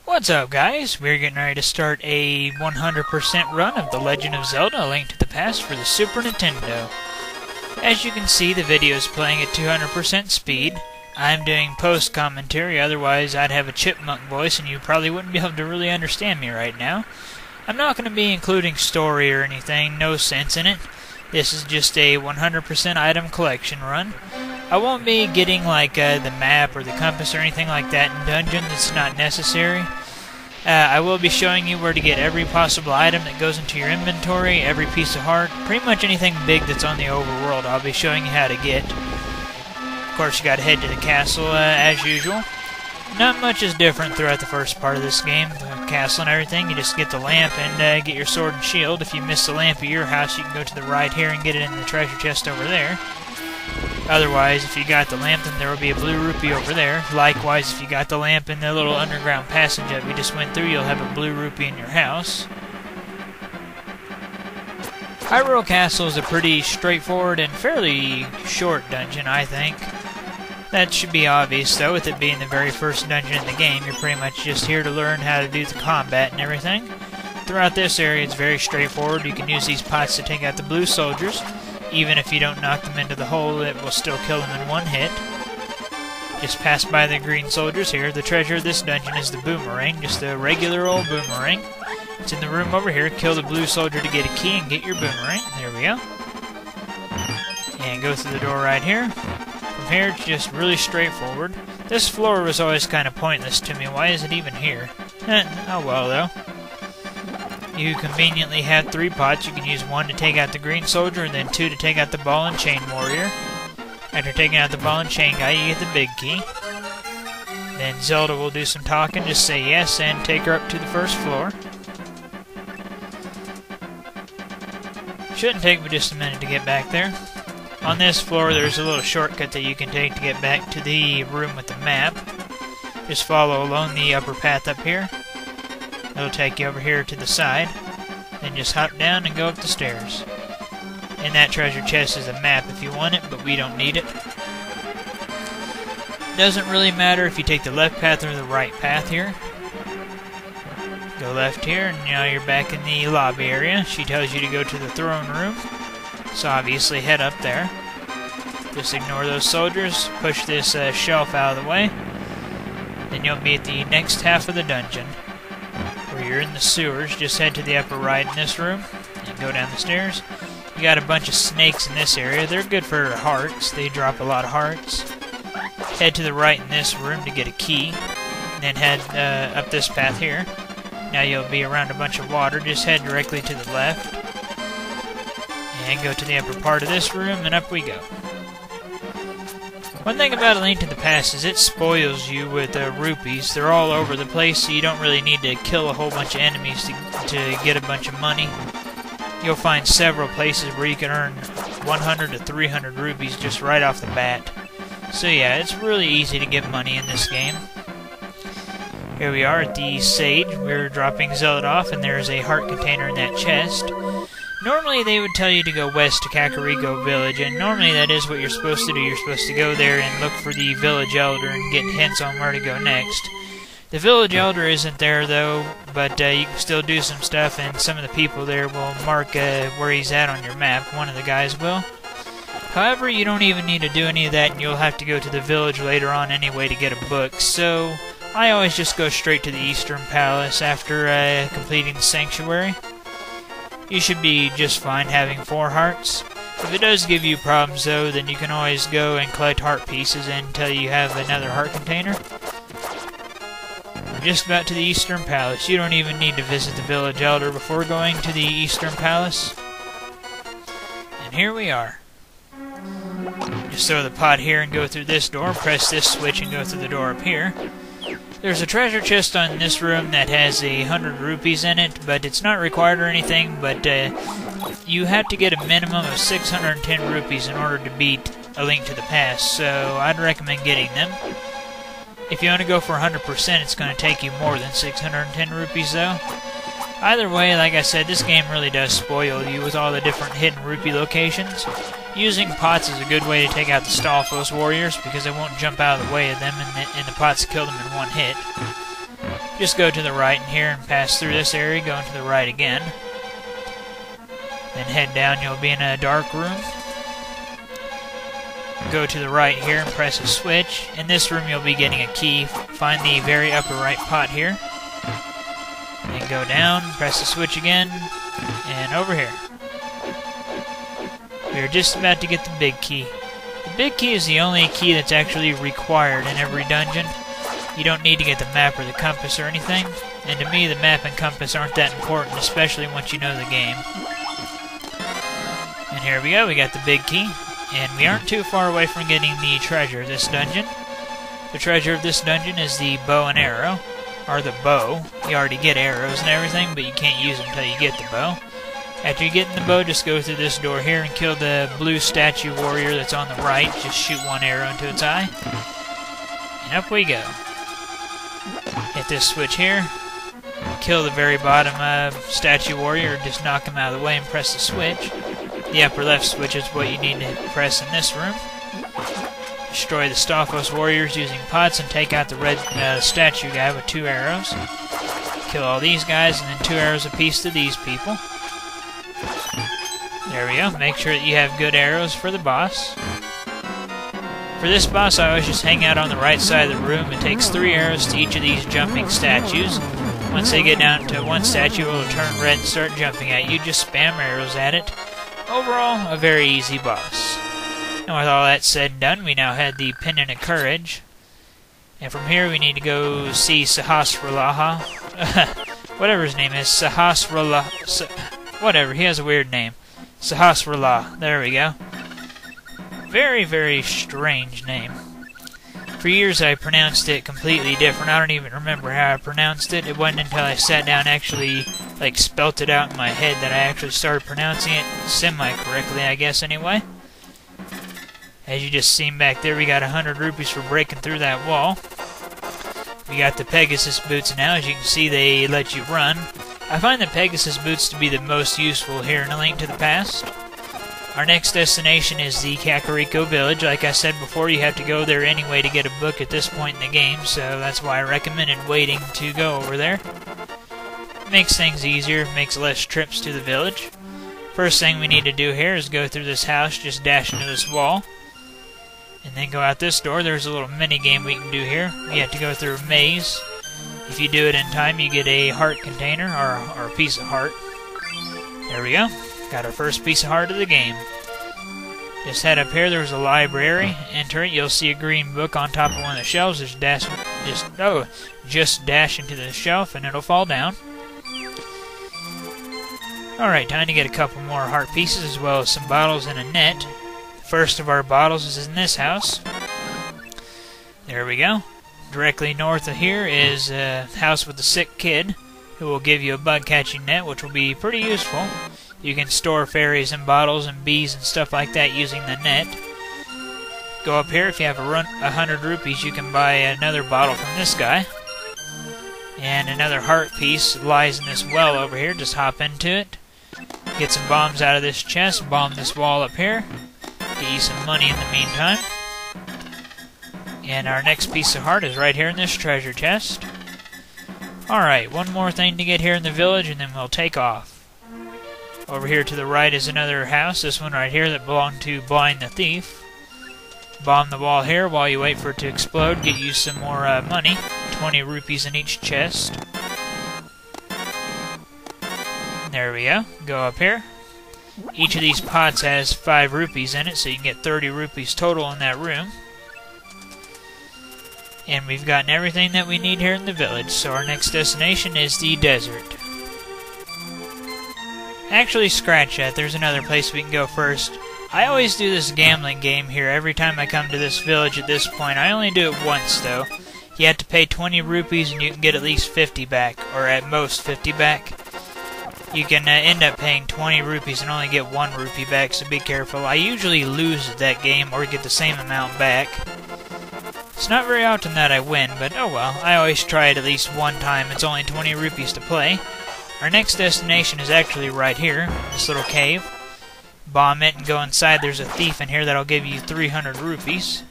What's up, guys? We're getting ready to start a 100% run of The Legend of Zelda: A Link to the Past for the Super Nintendo. As you can see, the video is playing at 200% speed. I'm doing post-commentary, otherwise I'd have a chipmunk voice and you probably wouldn't be able to really understand me right now. I'm not going to be including story or anything, no sense in it. This is just a 100% item collection run. I won't be getting like the map or the compass or anything like that in dungeons. It's not necessary. I will be showing you where to get every possible item that goes into your inventory, every piece of heart, pretty much anything big that's on the overworld I'll be showing you how to get. Of course, you gotta head to the castle as usual. Not much is different throughout the first part of this game. The castle and everything, you just get the lamp and get your sword and shield. If you miss the lamp at your house, you can go to the right here and get it in the treasure chest over there. Otherwise, if you got the lamp, then there will be a blue rupee over there. Likewise, if you got the lamp in the little underground passage that we just went through, you'll have a blue rupee in your house. Hyrule Castle is a pretty straightforward and fairly short dungeon, I think. That should be obvious, though, with it being the very first dungeon in the game. You're pretty much just here to learn how to do the combat and everything. Throughout this area, it's very straightforward. You can use these pots to take out the blue soldiers. Even if you don't knock them into the hole, it will still kill them in one hit. Just pass by the green soldiers here. The treasure of this dungeon is the boomerang, just a regular old boomerang. It's in the room over here. Kill the blue soldier to get a key and get your boomerang. There we go. And go through the door right here. From here, it's just really straightforward. This floor was always kind of pointless to me. Why is it even here? Oh well, though. You conveniently have 3 pots. You can use 1 to take out the green soldier, and then 2 to take out the ball and chain warrior. After taking out the ball and chain guy, you get the big key. Then Zelda will do some talking. Just say yes and take her up to the first floor. Shouldn't take but just a minute to get back there. On this floor, there's a little shortcut that you can take to get back to the room with the map. Just follow along the upper path up here. It'll take you over here to the side. Then just hop down and go up the stairs. And that treasure chest is a map if you want it, but we don't need it. Doesn't really matter if you take the left path or the right path here. Go left here, and now you're back in the lobby area. She tells you to go to the throne room. So obviously head up there. Just ignore those soldiers. Push this shelf out of the way. Then you'll be at the next half of the dungeon. Where you're in the sewers, just head to the upper right in this room and go down the stairs. You got a bunch of snakes in this area. They're good for hearts. They drop a lot of hearts. Head to the right in this room to get a key. Then head up this path here. Now you'll be around a bunch of water. Just head directly to the left. And go to the upper part of this room, and up we go. One thing about A Link to the Past is it spoils you with rupees. They're all over the place, so you don't really need to kill a whole bunch of enemies to get a bunch of money. You'll find several places where you can earn 100 to 300 rupees just right off the bat. So yeah, it's really easy to get money in this game. Here we are at the Sage. We're dropping Zelda off, and there's a heart container in that chest. Normally they would tell you to go west to Kakariko Village, and normally that is what you're supposed to do. You're supposed to go there and look for the village elder and get hints on where to go next. The village elder isn't there though, but you can still do some stuff, and some of the people there will mark where he's at on your map. One of the guys will. However, you don't even need to do any of that, and you'll have to go to the village later on anyway to get a book. So I always just go straight to the Eastern Palace after completing the Sanctuary. You should be just fine having 4 hearts. If it does give you problems though, then you can always go and collect heart pieces until you have another heart container. We're just about to the Eastern Palace. You don't even need to visit the village elder before going to the Eastern Palace. And here we are. Just throw the pot here and go through this door, press this switch and go through the door up here. There's a treasure chest on this room that has 100 rupees in it, but it's not required or anything, but you have to get a minimum of 610 rupees in order to beat A Link to the Past, so I'd recommend getting them. If you want to go for 100%, it's going to take you more than 610 rupees, though. Either way, like I said, this game really does spoil you with all the different hidden rupee locations. Using pots is a good way to take out the Stalfos warriors because they won't jump out of the way of them and the pots kill them in one hit. Just go to the right in here and pass through this area, go into the right again. Then head down, you'll be in a dark room. Go to the right here and press a switch. In this room you'll be getting a key. Find the very upper right pot here. Then go down, press the switch again, and over here. We're just about to get the big key. The big key is the only key that's actually required in every dungeon. You don't need to get the map or the compass or anything. And to me, the map and compass aren't that important, especially once you know the game. And here we go, we got the big key. And we aren't too far away from getting the treasure of this dungeon. The treasure of this dungeon is the bow and arrow. Or the bow. You already get arrows and everything, but you can't use them until you get the bow. After you get in the bow, just go through this door here and kill the blue statue warrior that's on the right. Just shoot one arrow into its eye. And up we go. Hit this switch here. Kill the very bottom statue warrior, just knock him out of the way and press the switch. The upper left switch is what you need to press in this room. Destroy the Stalfos warriors using pots and take out the red statue guy with 2 arrows. Kill all these guys and then 2 arrows apiece to these people. There we go. Make sure that you have good arrows for the boss. For this boss, I always just hang out on the right side of the room. It takes 3 arrows to each of these jumping statues. Once they get down to one statue, it will turn red and start jumping at you. Just spam arrows at it. Overall, a very easy boss. And with all that said and done, we now had the Pendant of Courage. And from here, we need to go see Sahasra Law. Whatever his name is. Sahasra Law. Whatever, he has a weird name. Sahasra Law. There we go. Very, very strange name. For years I pronounced it completely different. I don't even remember how I pronounced it. It wasn't until I sat down and actually spelt it out in my head that I actually started pronouncing it semi-correctly, I guess, anyway. As you just seen back there, we got 100 rupees for breaking through that wall. We got the Pegasus boots now. As you can see, they let you run. I find the Pegasus boots to be the most useful here in A Link to the Past. Our next destination is the Kakariko Village. Like I said before, you have to go there anyway to get a book at this point in the game, so that's why I recommended waiting to go over there. Makes things easier, makes less trips to the village. First thing we need to do here is go through this house, just dash into this wall, and then go out this door. There's a little mini game we can do here. You have to go through a maze. If you do it in time, you get a heart container, or a piece of heart. There we go. Got our first piece of heart of the game. Just head up here, there's a library. Enter it, you'll see a green book on top of one of the shelves. Just dash into the shelf and it'll fall down. Alright, time to get a couple more heart pieces as well as some bottles and a net. The first of our bottles is in this house. There we go. Directly north of here is a house with a sick kid who will give you a bug catching net, which will be pretty useful. You can store fairies and bottles and bees and stuff like that using the net. Go up here, if you have 100 rupees, you can buy another bottle from this guy. And another heart piece lies in this well over here. Just hop into it. Get some bombs out of this chest. Bomb this wall up here. Get you some money in the meantime. And our next piece of heart is right here in this treasure chest. Alright, one more thing to get here in the village and then we'll take off. Over here to the right is another house, this one right here that belonged to Blind the Thief. Bomb the wall here while you wait for it to explode, get you some more money, 20 rupees in each chest. There we go, go up here. Each of these pots has 5 rupees in it, so you can get 30 rupees total in that room. And we've gotten everything that we need here in the village, so our next destination is the desert. Actually, scratch that. There's another place we can go first. I always do this gambling game here every time I come to this village at this point. I only do it once, though. You have to pay 20 rupees and you can get at least 50 back, or at most 50 back. You can end up paying 20 rupees and only get 1 rupee back, so be careful. I usually lose at that game or get the same amount back. It's not very often that I win, but oh well. I always try it at least one time. It's only 20 rupees to play. Our next destination is actually right here, this little cave. Bomb it and go inside. There's a thief in here that'll give you 300 rupees.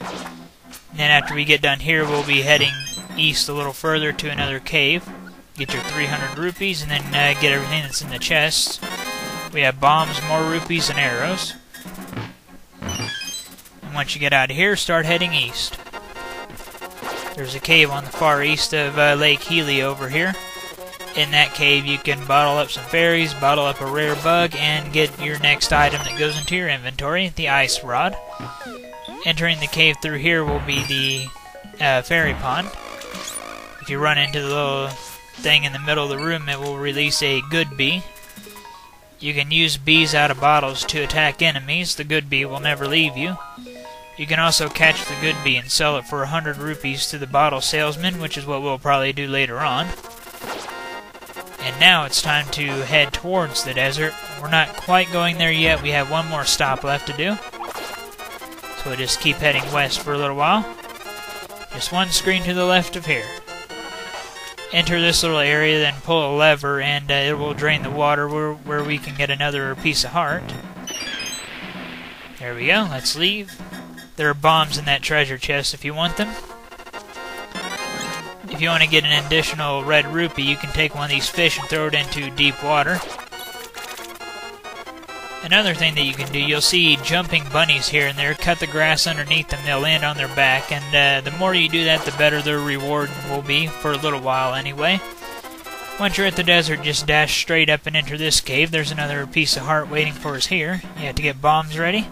And then after we get done here, we'll be heading east a little further to another cave. Get your 300 rupees, and then get everything that's in the chests. We have bombs, more rupees, and arrows. And once you get out of here, start heading east. There's a cave on the far east of Lake Hylia over here. In that cave, you can bottle up some fairies, bottle up a rare bug, and get your next item that goes into your inventory, the ice rod. Entering the cave through here will be the fairy pond. If you run into the little thing in the middle of the room, it will release a good bee. You can use bees out of bottles to attack enemies. The good bee will never leave you. You can also catch the good bee and sell it for 100 rupees to the bottle salesman, which is what we'll probably do later on. And now it's time to head towards the desert. We're not quite going there yet. We have one more stop left to do. So we'll just keep heading west for a little while. Just one screen to the left of here. Enter this little area, then pull a lever, and it will drain the water where we can get another piece of heart. There we go. Let's leave. There are bombs in that treasure chest if you want them. If you want to get an additional red rupee, you can take one of these fish and throw it into deep water. Another thing that you can do, you'll see jumping bunnies here and there. Cut the grass underneath them, they'll land on their back, and the more you do that, the better their reward will be, for a little while anyway. Once you're at the desert, just dash straight up and enter this cave. There's another piece of heart waiting for us here. You have to get bombs ready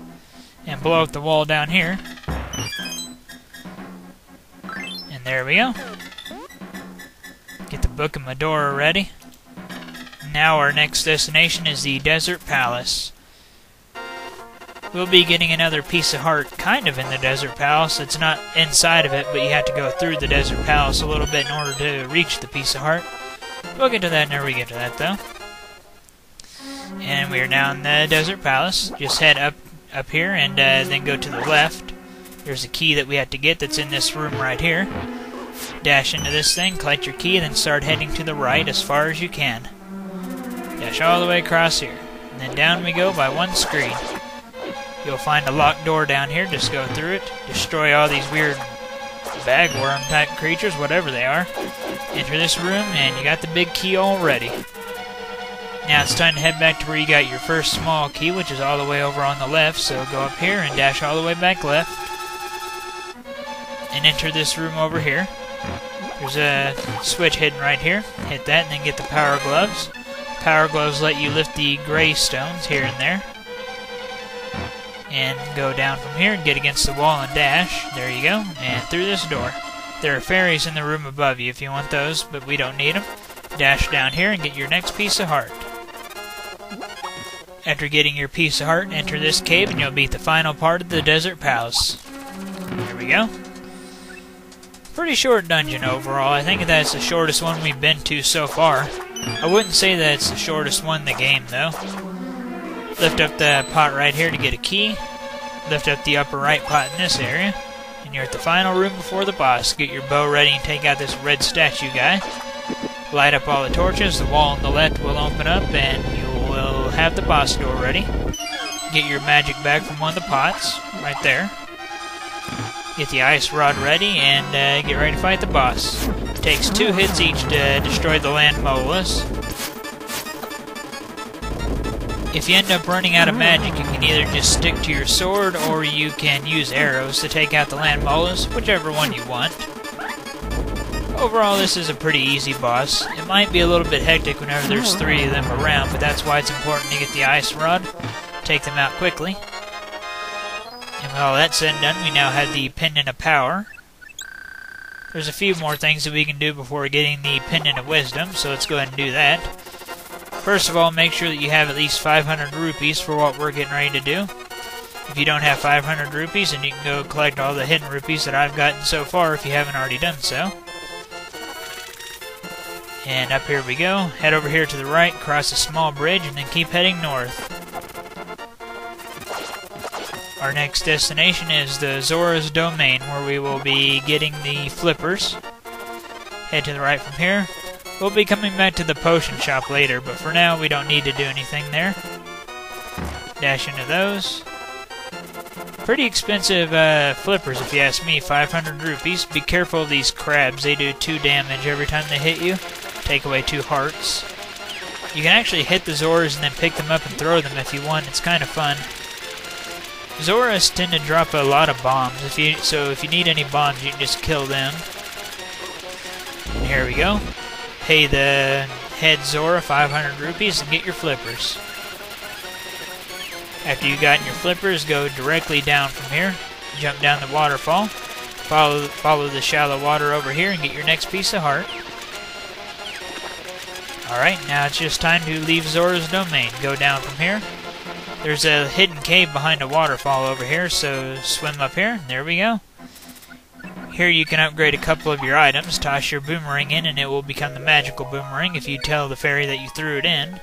and blow up the wall down here. And there we go. Get the Book of Medora ready. Now our next destination is the Desert Palace. We'll be getting another piece of heart kind of in the Desert Palace. It's not inside of it, but you have to go through the Desert Palace a little bit in order to reach the piece of heart. We'll get to that whenever we get to that, though. And we are now in the Desert Palace. Just head up here and then go to the left. There's a key that we have to get that's in this room right here. Dash into this thing, collect your key, then start heading to the right as far as you can. Dash all the way across here. And then down we go by one screen. You'll find a locked door down here. Just go through it. Destroy all these weird bagworm type creatures, whatever they are. Enter this room, and you got the big key already. Now it's time to head back to where you got your first small key, which is all the way over on the left. So go up here and dash all the way back left. And enter this room over here. There's a switch hidden right here. Hit that and then get the power gloves. Power gloves let you lift the gray stones here and there. And go down from here and get against the wall and dash. There you go. And through this door. There are fairies in the room above you if you want those, but we don't need them. Dash down here and get your next piece of heart. After getting your piece of heart, enter this cave and you'll beat the final part of the Desert Palace. There we go. Pretty short dungeon overall. I think that's the shortest one we've been to so far. I wouldn't say that it's the shortest one in the game, though. Lift up the pot right here to get a key. Lift up the upper right pot in this area. And you're at the final room before the boss. Get your bow ready and take out this red statue guy. Light up all the torches. The wall on the left will open up and you will have the boss door ready. Get your magic bag from one of the pots. Right there. Get the ice rod ready and get ready to fight the boss. It takes 2 hits each to destroy the land molas. If you end up running out of magic, you can either just stick to your sword or you can use arrows to take out the land molas, whichever one you want. Overall, this is a pretty easy boss. It might be a little bit hectic whenever there's 3 of them around, but that's why it's important to get the ice rod, take them out quickly. And with all that said and done, we now have the Pendant of Power. There's a few more things that we can do before getting the Pendant of Wisdom, so let's go ahead and do that. First of all, make sure that you have at least 500 rupees for what we're getting ready to do. If you don't have 500 rupees, then you can go collect all the hidden rupees that I've gotten so far if you haven't already done so. And up here we go. Head over here to the right, cross a small bridge, and then keep heading north. Our next destination is the Zoras Domain, where we will be getting the flippers. Head to the right from here. We'll be coming back to the potion shop later, but for now we don't need to do anything there. Dash into those. Pretty expensive flippers, if you ask me. 500 rupees. Be careful of these crabs. They do 2 damage every time they hit you. Take away 2 hearts. You can actually hit the Zoras and then pick them up and throw them if you want. It's kind of fun. Zoras tend to drop a lot of bombs. So if you need any bombs, you can just kill them. And here we go. Pay the head Zora 500 rupees and get your flippers. After you've gotten your flippers, go directly down from here. Jump down the waterfall. Follow the shallow water over here and get your next piece of heart. Alright, now it's just time to leave Zoras Domain. Go down from here. There's a hidden cave behind a waterfall over here, so swim up here. There we go. Here you can upgrade a couple of your items. Toss your boomerang in and it will become the magical boomerang if you tell the fairy that you threw it in.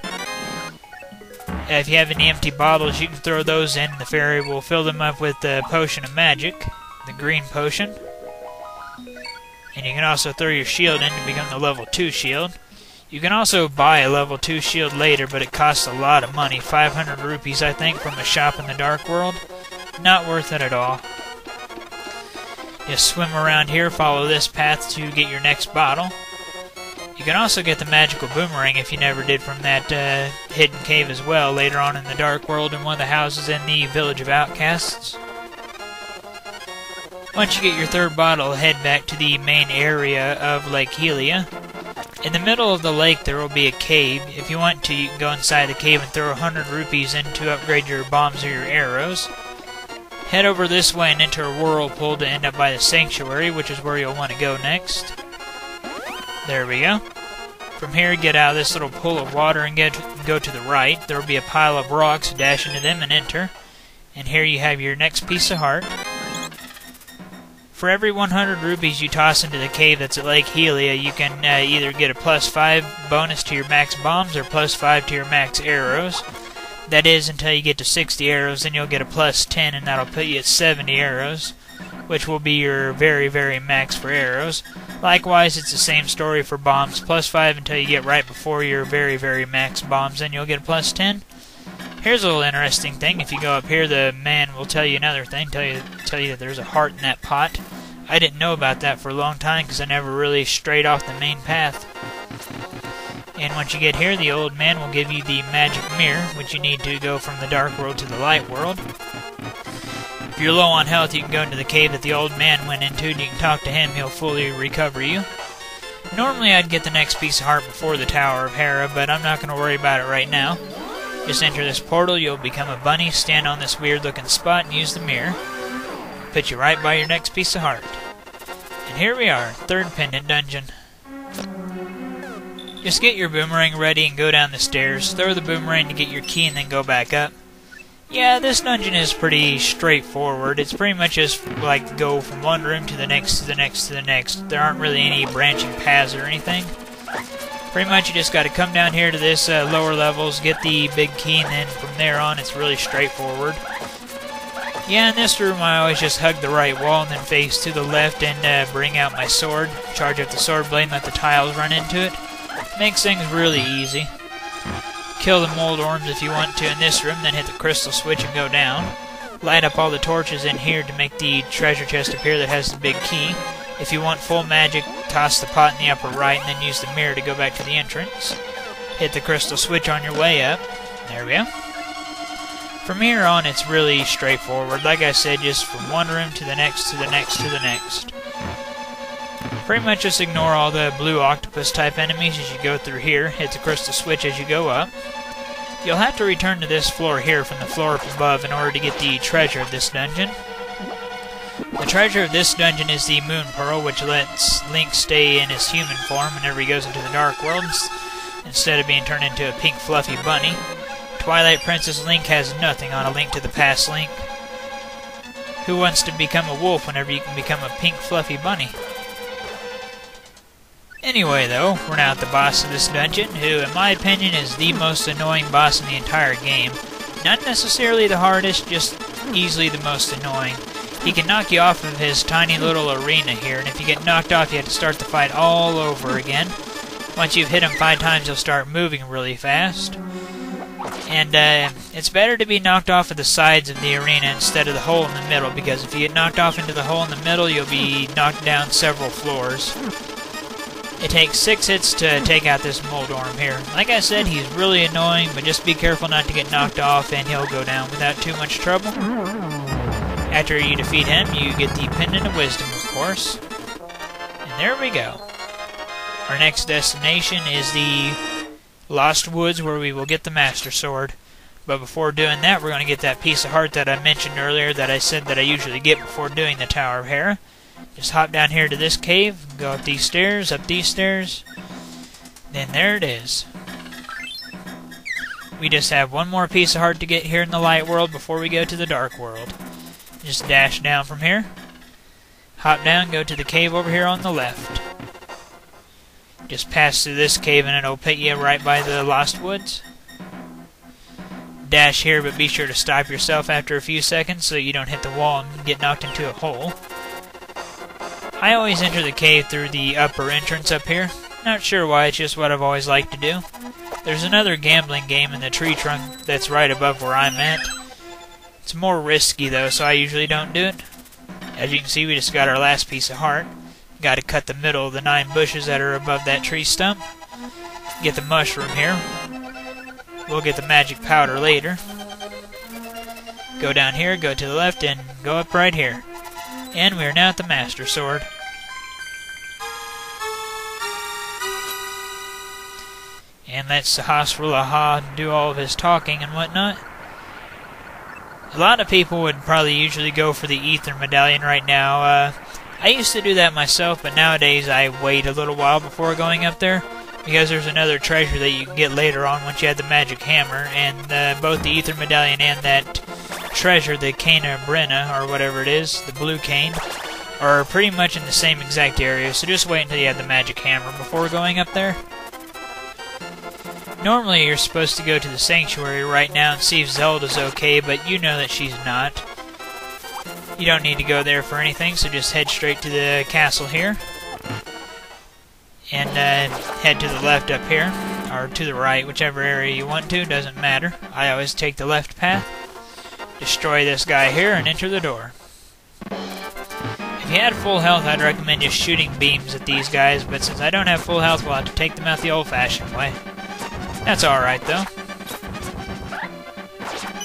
If you have any empty bottles, you can throw those in. The fairy will fill them up with the potion of magic, the green potion. And you can also throw your shield in to become the level 2 shield. You can also buy a level 2 shield later, but it costs a lot of money. 500 rupees, I think, from a shop in the Dark World. Not worth it at all. Just swim around here, follow this path to get your next bottle. You can also get the magical boomerang if you never did from that hidden cave as well, later on in the Dark World in one of the houses in the Village of Outcasts. Once you get your 3rd bottle, head back to the main area of Lake Hylia. In the middle of the lake there will be a cave. If you want to, you can go inside the cave and throw 100 rupees in to upgrade your bombs or your arrows. Head over this way and enter a whirlpool to end up by the sanctuary, which is where you'll want to go next. There we go. From here, get out of this little pool of water and go to the right. There will be a pile of rocks. Dash into them and enter. And here you have your next piece of heart. For every 100 rupees you toss into the cave that's at Lake Hylia, you can either get a +5 bonus to your max bombs or +5 to your max arrows. That is until you get to 60 arrows, then you'll get a +10, and that'll put you at 70 arrows, which will be your very, very max for arrows. Likewise, it's the same story for bombs. +5 until you get right before your very, very max bombs, then you'll get a +10. Here's a little interesting thing. If you go up here, the man will tell you another thing. Tell you that there's a heart in that pot. I didn't know about that for a long time because I never really strayed off the main path. And once you get here, the old man will give you the magic mirror, which you need to go from the Dark World to the Light World. If you're low on health, you can go into the cave that the old man went into, and you can talk to him. He'll fully recover you. Normally, I'd get the next piece of heart before the Tower of Hera, but I'm not going to worry about it right now. Just enter this portal, you'll become a bunny, stand on this weird-looking spot, and use the mirror. Put you right by your next piece of heart. And here we are, 3rd pendant dungeon. Just get your boomerang ready and go down the stairs. Throw the boomerang to get your key and then go back up. Yeah, this dungeon is pretty straightforward. It's pretty much just like go from one room to the next, to the next, to the next. There aren't really any branching paths or anything. Pretty much you just got to come down here to this lower levels, get the big key, and then from there on it's really straightforward. Yeah, in this room I always just hug the right wall and then face to the left and bring out my sword. Charge up the sword blade and let the tiles run into it. Makes things really easy. Kill the mold orms if you want to in this room, then hit the crystal switch and go down. Light up all the torches in here to make the treasure chest appear that has the big key. If you want full magic, toss the pot in the upper right and then use the mirror to go back to the entrance. Hit the crystal switch on your way up. There we go. From here on, it's really straightforward. Like I said, just from one room to the next, to the next, to the next. Pretty much just ignore all the blue octopus type enemies as you go through here. Hit the crystal switch as you go up. You'll have to return to this floor here from the floor up above in order to get the treasure of this dungeon. The treasure of this dungeon is the Moon Pearl, which lets Link stay in his human form whenever he goes into the Dark World, instead of being turned into a pink fluffy bunny. Twilight Princess Link has nothing on A Link to the Past Link. Who wants to become a wolf whenever you can become a pink fluffy bunny? Anyway, though, we're now at the boss of this dungeon, who, in my opinion, is the most annoying boss in the entire game. Not necessarily the hardest, just easily the most annoying. He can knock you off of his tiny little arena here, and if you get knocked off, you have to start the fight all over again. Once you've hit him 5 times, he'll start moving really fast. And it's better to be knocked off at the sides of the arena instead of the hole in the middle, because if you get knocked off into the hole in the middle, you'll be knocked down several floors. It takes 6 hits to take out this Moldorm here. Like I said, he's really annoying, but just be careful not to get knocked off and he'll go down without too much trouble. After you defeat him, you get the Pendant of Wisdom, of course. And there we go. Our next destination is the Lost Woods, where we will get the Master Sword. But before doing that, we're going to get that piece of heart that I mentioned earlier that I said that I usually get before doing the Tower of Hera. Just hop down here to this cave, go up these stairs, then there it is. We just have one more piece of heart to get here in the light world before we go to the dark world. Just dash down from here, hop down, go to the cave over here on the left. Just pass through this cave and it'll put you right by the Lost Woods. Dash here, but be sure to stop yourself after a few seconds so you don't hit the wall and get knocked into a hole. I always enter the cave through the upper entrance up here. Not sure why, it's just what I've always liked to do. There's another gambling game in the tree trunk that's right above where I'm at. It's more risky though, so I usually don't do it. As you can see, we just got our last piece of heart. Got to cut the middle of the 9 bushes that are above that tree stump. Get the mushroom here. We'll get the magic powder later. Go down here, go to the left, and go up right here. And we are now at the Master Sword. And let Sahasra Law do all of his talking and whatnot. A lot of people would probably usually go for the Ether Medallion right now. I used to do that myself, but nowadays I wait a little while before going up there, because there's another treasure that you can get later on once you have the magic hammer, and both the Ether Medallion and that treasure, the Cane of Brenna, or whatever it is, the blue cane, are pretty much in the same exact area, so just wait until you have the magic hammer before going up there. Normally you're supposed to go to the sanctuary right now and see if Zelda's okay, but you know that she's not. You don't need to go there for anything, so just head straight to the castle here. And head to the left up here, or to the right, whichever area you want to, doesn't matter. I always take the left path. Destroy this guy here and enter the door. If you had full health, I'd recommend just shooting beams at these guys, but since I don't have full health, we'll have to take them out the old-fashioned way. That's alright, though.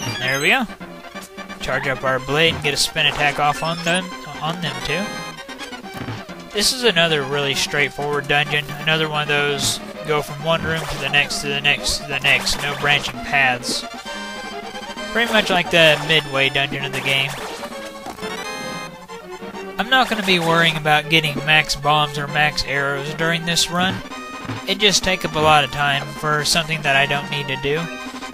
And there we go. Charge up our blade and get a spin attack off on them too. This is another really straightforward dungeon. Another one of those go from one room to the next, to the next, to the next. No branching paths. Pretty much like the midway dungeon of the game. I'm not going to be worrying about getting max bombs or max arrows during this run. It just takes up a lot of time for something that I don't need to do.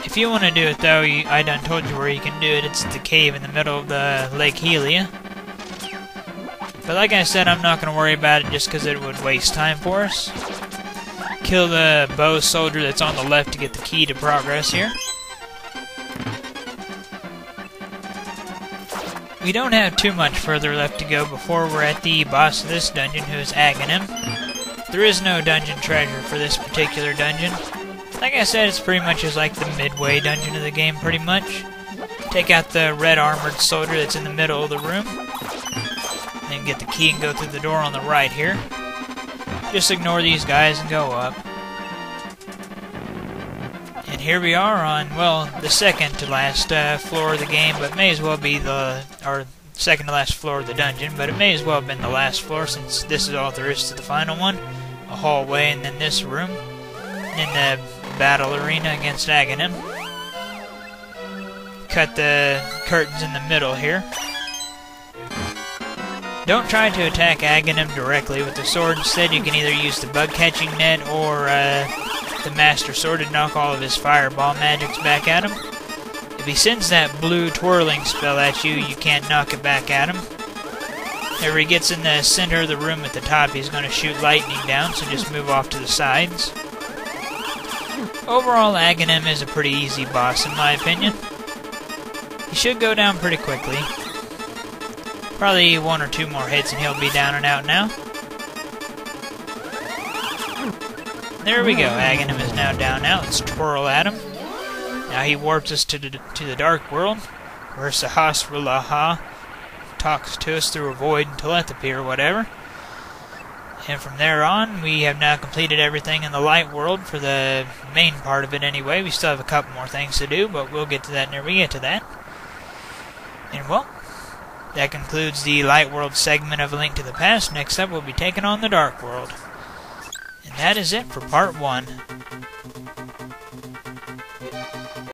If you want to do it though, I done told you where you can do it. It's the cave in the middle of the Lake Hylia. But like I said, I'm not going to worry about it just because it would waste time for us. Kill the bow soldier that's on the left to get the key to progress here. We don't have too much further left to go before we're at the boss of this dungeon, who is Aghanim. There is no dungeon treasure for this particular dungeon. Like I said, it's pretty much just like the midway dungeon of the game, pretty much. Take out the red armored soldier that's in the middle of the room. Then get the key and go through the door on the right here. Just ignore these guys and go up. And here we are on, well, the second to last floor of the game, but may as well be or second to last floor of the dungeon, but it may as well have been the last floor since this is all there is to the final one. A hallway and then this room. In the battle arena against Aghanim. Cut the curtains in the middle here. Don't try to attack Aghanim directly with the sword. Instead, you can either use the bug catching net or the Master Sword to knock all of his fireball magics back at him. If he sends that blue twirling spell at you, you can't knock it back at him. Whenever he gets in the center of the room at the top, he's going to shoot lightning down, so just move off to the sides. Overall, Aghanim is a pretty easy boss, in my opinion. He should go down pretty quickly. Probably 1 or 2 more hits and he'll be down and out now. There we go, Aghanim is now down now. Let's twirl at him. Now he warps us to the Dark World, where Sahasra Law talks to us through a void and telepathy or whatever. And from there on, we have now completed everything in the Light World for the main part of it anyway. We still have a couple more things to do, but we'll get to that whenever we get to that. And well, that concludes the Light World segment of A Link to the Past. Next up, we'll be taking on the Dark World. And that is it for Part 1.